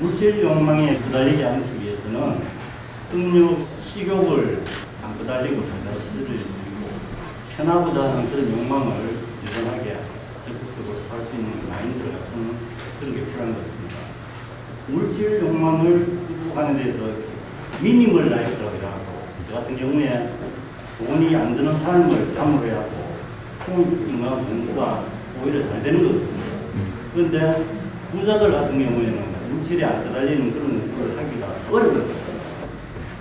물질 욕망에 부달리지 않기 위해서는 음료, 식욕을 안 부달리고 살다 시들을 수 있고 편하고자 하는 그런 욕망을 유전하게 적극적으로 살 수 있는 마인드 같은 그런 게 필요한 것 같습니다. 물질 욕망을 극복하는 데서 미니멀 라이프라고 하고 저 같은 경우에 돈이 안 드는 삶을 잠으로 하고 성인과 공부가 오히려 잘 되는 것 같습니다. 그런데 부자들 같은 경우에는 물질에 안 떠달리는 그런 걸 하기가 어렵거든요.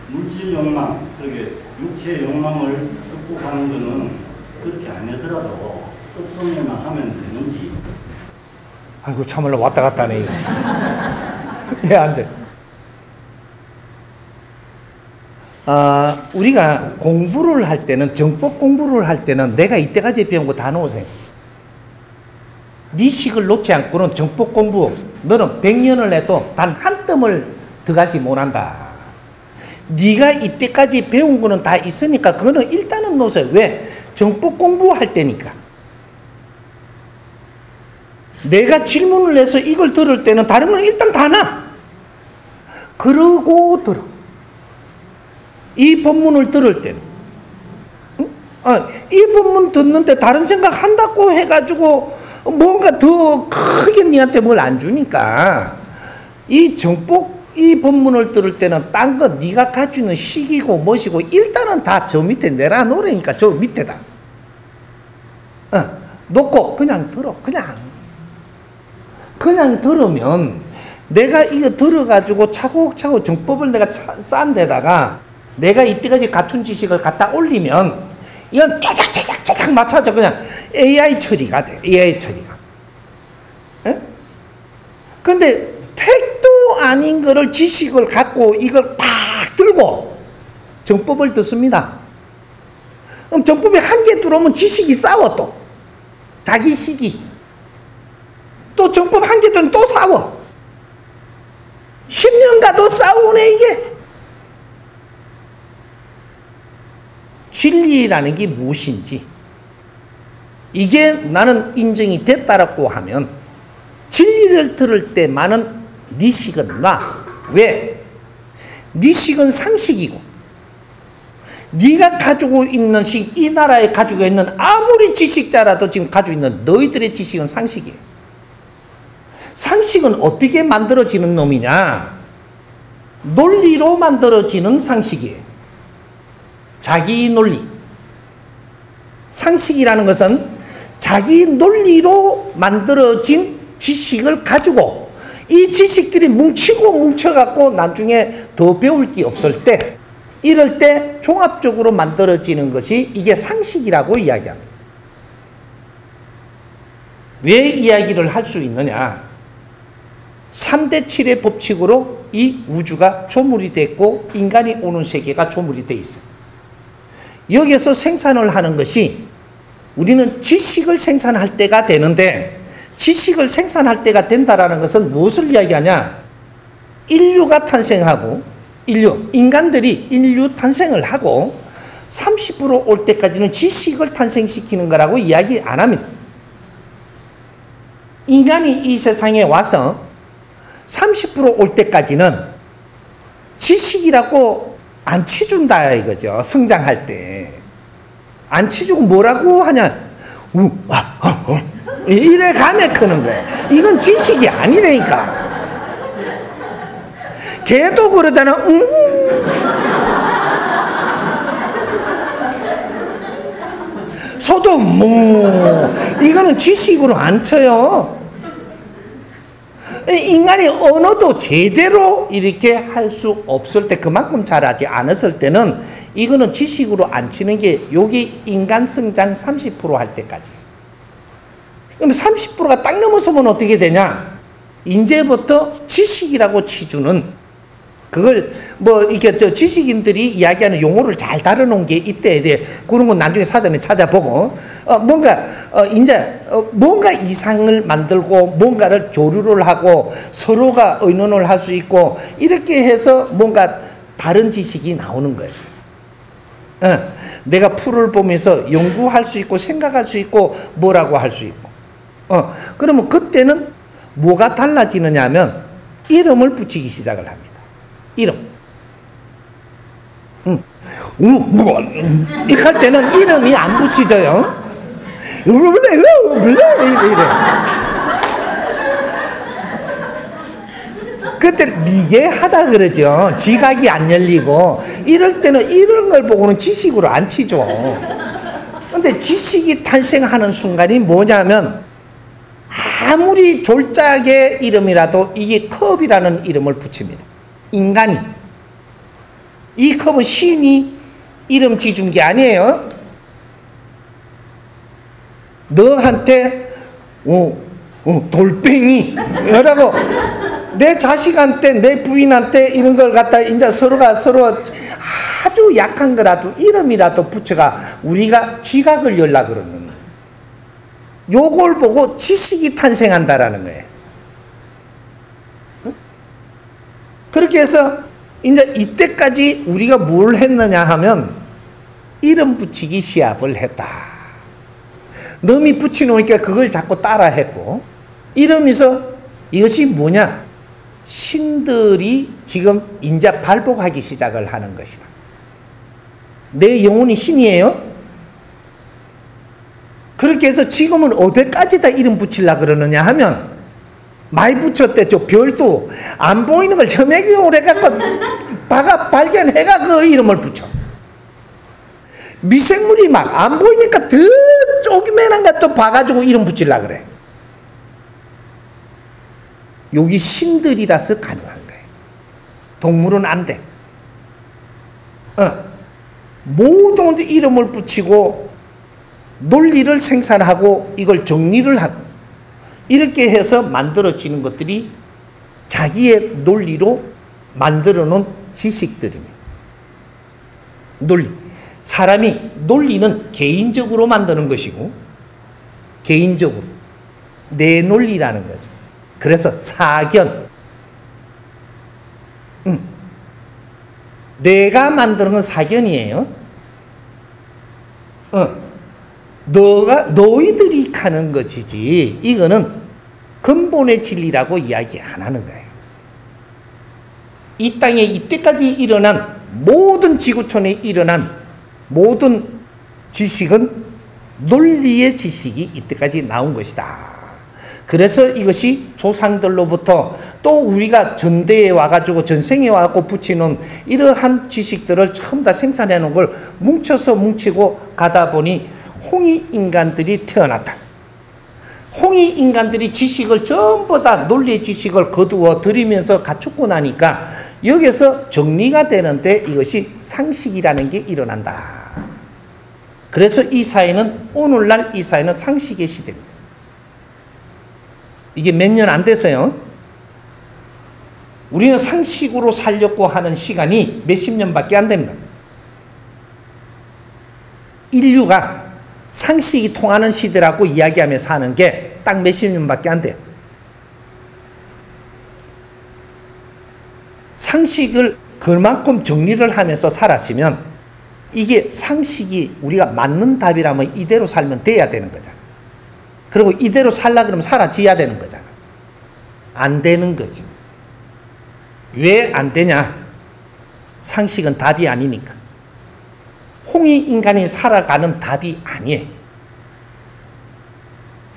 물질 욕망, 그렇게 육체 욕망을 극복하는 것은 그렇게 아니더라도 급소매만 하면 되는지. 아이고 참말로 왔다 갔다 하네. 예, 앉아. 우리가 공부를 할 때는, 정법 공부를 할 때는 내가 이때까지 배운 거 다 놓으세요. 네 식을 놓지 않고는 정법 공부, 너는 100년을 해도 단 한 뜸을 들어가지 못한다. 네가 이때까지 배운 거는 다 있으니까 그거는 일단은 놓으세요. 왜? 정법 공부할 때니까. 내가 질문을 해서 이걸 들을 때는 다른 건 일단 다 놔. 그러고 들어. 이 법문을 들을 때는 이 법문 듣는데 다른 생각 한다고 해가지고 뭔가 더 크게 니한테 뭘 안 주니까 이 정법 이 법문을 들을 때는 딴 거 네가 가지고 있는 식이고 뭐시고 일단은 다 저 밑에 내려놓으니까 저 밑에다 놓고 그냥 들어. 그냥 들으면 내가 이거 들어가지고 차곡차곡 정법을 내가 쌓은 데다가 내가 이때까지 갖춘 지식을 갖다 올리면 이건 짜작짜작 맞춰서 그냥 AI 처리가 돼. AI 처리가. 근데 택도 아닌 거를 지식을 갖고 이걸 팍 들고 정법을 듣습니다. 그럼 정법에 한계 들어오면 지식이 싸워 또. 자기 식이. 또 정법 한계 들어오면 또 싸워. 10년 가도 싸우네 이게. 진리라는 게 무엇인지 이게 나는 인정이 됐다라고 하면 진리를 들을 때만은 네 식은 놔. 왜? 네 식은 상식이고 네가 가지고 있는 식, 이 나라에 가지고 있는 아무리 지식자라도 지금 가지고 있는 너희들의 지식은 상식이에요. 상식은 어떻게 만들어지는 놈이냐? 논리로 만들어지는 상식이에요. 자기 논리. 상식이라는 것은 자기 논리로 만들어진 지식을 가지고 이 지식들이 뭉쳐갖고 나중에 더 배울 게 없을 때 이럴 때 종합적으로 만들어지는 것이 이게 상식이라고 이야기합니다. 왜 이야기를 할 수 있느냐? 3대 7의 법칙으로 이 우주가 조물이 됐고 인간이 오는 세계가 조물이 돼 있어요. 여기서 생산을 하는 것이 우리는 지식을 생산할 때가 되는데 지식을 생산할 때가 된다라는 것은 무엇을 이야기하냐? 인류가 탄생하고 인간들이 인류 탄생을 하고 30% 올 때까지는 지식을 탄생시키는 거라고 이야기 안 합니다. 인간이 이 세상에 와서 30% 올 때까지는 지식이라고 안 치준다 이거죠. 성장할 때. 안 치주고 뭐라고 하냐. 이래 가며 크는 거야. 이건 지식이 아니라니까. 걔도 그러잖아. 소도 이거는 지식으로 안 쳐요. 인간이 언어도 제대로 이렇게 할 수 없을 때 그만큼 잘하지 않았을 때는 이거는 지식으로 안 치는 게 여기 인간 성장 30% 할 때까지. 그럼 30%가 딱 넘어서면 어떻게 되냐? 이제부터 지식이라고 치주는 그걸 뭐 이게 저 지식인들이 이야기하는 용어를 잘 다뤄놓은 게 있대. 이제 그런 건 나중에 사전에 찾아보고 뭔가 이상을 만들고 뭔가를 교류를 하고 서로가 의논을 할 수 있고 이렇게 해서 뭔가 다른 지식이 나오는 거죠. 내가 풀을 보면서 연구할 수 있고 생각할 수 있고 뭐라고 할 수 있고. 그러면 그때는 뭐가 달라지느냐 하면 이름을 붙이기 시작을 합니다. 이름. 이렇게 할 때는 이름이 안 붙이져요. 이래. 그때 미개하다 그러죠. 지각이 안 열리고. 이럴 때는 이런 걸 보고는 지식으로 안 치죠. 근데 지식이 탄생하는 순간이 뭐냐면 아무리 졸작의 이름이라도 이게 컵이라는 이름을 붙입니다. 인간이. 이 컵은 신이 이름 지준 게 아니에요. 너한테 돌뱅이 라고 내 자식한테 내 부인한테 이런 걸 갖다 이제 서로가 서로 아주 약한 거라도 이름이라도 붙여가 우리가 지각을 열라 그러는 요걸 보고 지식이 탄생한다라는 거예요. 그렇게 해서 이제 이때까지 우리가 뭘 했느냐 하면 이름 붙이기 시합을 했다. 남이 붙여놓으니까 그걸 자꾸 따라 했고 이러면서 이것이 뭐냐? 신들이 지금 이제 발복하기 시작을 하는 것이다. 내 영혼이 신이에요? 그렇게 해서 지금은 어디까지다 이름 붙이려고 그러느냐 하면 많이 붙였대. 저 별도 안 보이는 걸 점액용으로 해갖고 발견해가 그 이름을 붙여. 미생물이 막 안 보이니까 더 조그만한 것도 봐가지고 이름 붙이려고 그래. 여기 신들이라서 가능한 거예요. 동물은 안 돼. 모든 이름을 붙이고 논리를 생산하고 이걸 정리를 하고 이렇게 해서 만들어지는 것들이 자기의 논리로 만들어 놓은 지식들입니다. 논리. 사람이 논리는 개인적으로 만드는 것이고 개인적으로 내 논리라는 거죠. 그래서 사견. 내가 만드는 건 사견이에요. 너희들이 가는 것이지 이거는 근본의 진리라고 이야기 안 하는 거예요. 이 땅에 이때까지 일어난 모든 지구촌에 일어난 모든 지식은 논리의 지식이 이때까지 나온 것이다. 그래서 이것이 조상들로부터 또 우리가 전대에 와가지고 전생에 와갖고 붙이는 이러한 지식들을 전부 다 생산해 놓은 걸 뭉치고 가다 보니 홍이 인간들이 태어났다. 홍이 인간들이 지식을 전부 다 논리의 지식을 거두어 들이면서 갖추고 나니까 여기서 정리가 되는데 이것이 상식이라는 게 일어난다. 그래서 이 사회는 오늘날 이 사회는 상식의 시대입니다. 이게 몇 년 안 됐어요. 우리는 상식으로 살려고 하는 시간이 몇십 년밖에 안 됩니다. 인류가 상식이 통하는 시대라고 이야기하며 사는 게 딱 몇십 년밖에 안 돼요. 상식을 그만큼 정리를 하면서 살았으면 이게 상식이 우리가 맞는 답이라면 이대로 살면 돼야 되는 거잖아. 그리고 이대로 살라 그러면 사라져야 되는 거잖아. 안 되는 거지. 왜 안 되냐? 상식은 답이 아니니까. 홍이 인간이 살아가는 답이 아니에요.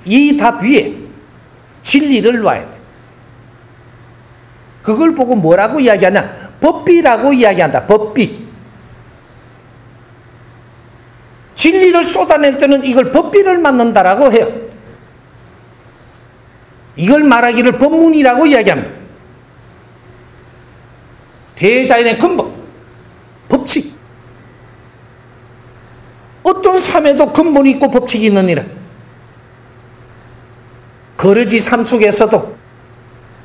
이 답 위에 진리를 놔야 돼. 그걸 보고 뭐라고 이야기하냐? 법비라고 이야기한다. 법비. 진리를 쏟아낼 때는 이걸 법비를 만든다라고 해요. 이걸 말하기를 법문이라고 이야기합니다. 대자연의 근본, 법칙. 어떤 삶에도 근본이 있고 법칙이 있느니라. 거르지 삶 속에서도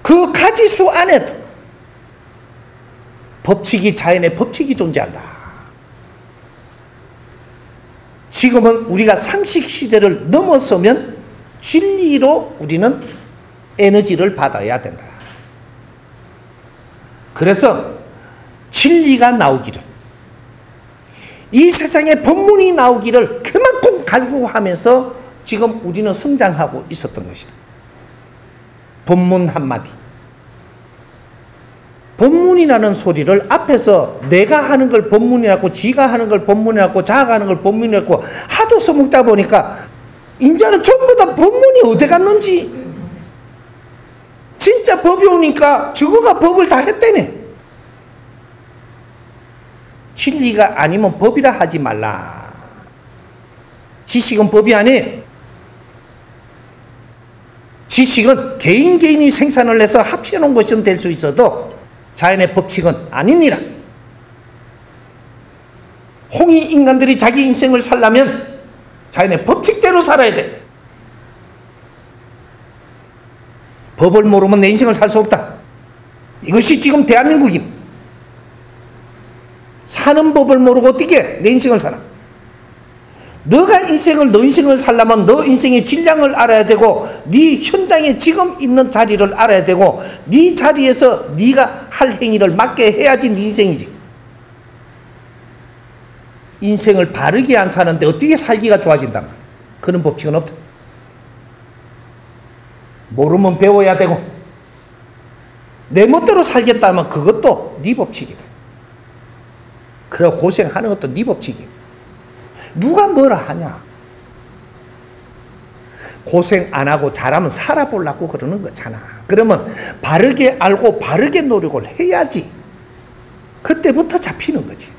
그 가지수 안에도 법칙이 자연의 법칙이 존재한다. 지금은 우리가 상식 시대를 넘어서면 진리로 우리는 에너지를 받아야 된다. 그래서 진리가 나오기를, 이 세상에 법문이 나오기를 그만큼 갈구하면서 지금 우리는 성장하고 있었던 것이다. 법문 한마디. 법문이라는 소리를 앞에서 내가 하는 걸 법문이라고, 지가 하는 걸 법문이라고, 자가 하는 걸 법문이라고 하도 써먹다 보니까 이제는 전부 다 법문이 어디 갔는지, 진짜 법이 오니까 저거가 법을 다 했대네. 진리가 아니면 법이라 하지 말라. 지식은 법이 아니에요. 지식은 개인이 생산을 해서 합치해 놓은 것은 될 수 있어도 자연의 법칙은 아니니라. 홍이 인간들이 자기 인생을 살려면 자연의 법칙대로 살아야 돼. 법을 모르면 내 인생을 살 수 없다. 이것이 지금 대한민국입니다. 사는 법을 모르고 어떻게 내 인생을 살아? 너 인생을 살려면 너 인생의 질량을 알아야 되고, 네 현장에 지금 있는 자리를 알아야 되고, 네 자리에서 네가 할 행위를 맞게 해야지 네 인생이지. 인생을 바르게 안 사는데 어떻게 살기가 좋아진단 말이야. 그런 법칙은 없다. 모르면 배워야 되고, 내 멋대로 살겠다면 그것도 네 법칙이다. 그래 고생하는 것도 네 법칙이야. 누가 뭐라 하냐. 고생 안 하고 잘하면 살아보려고 그러는 거잖아. 그러면 바르게 알고 바르게 노력을 해야지 그때부터 잡히는 거지.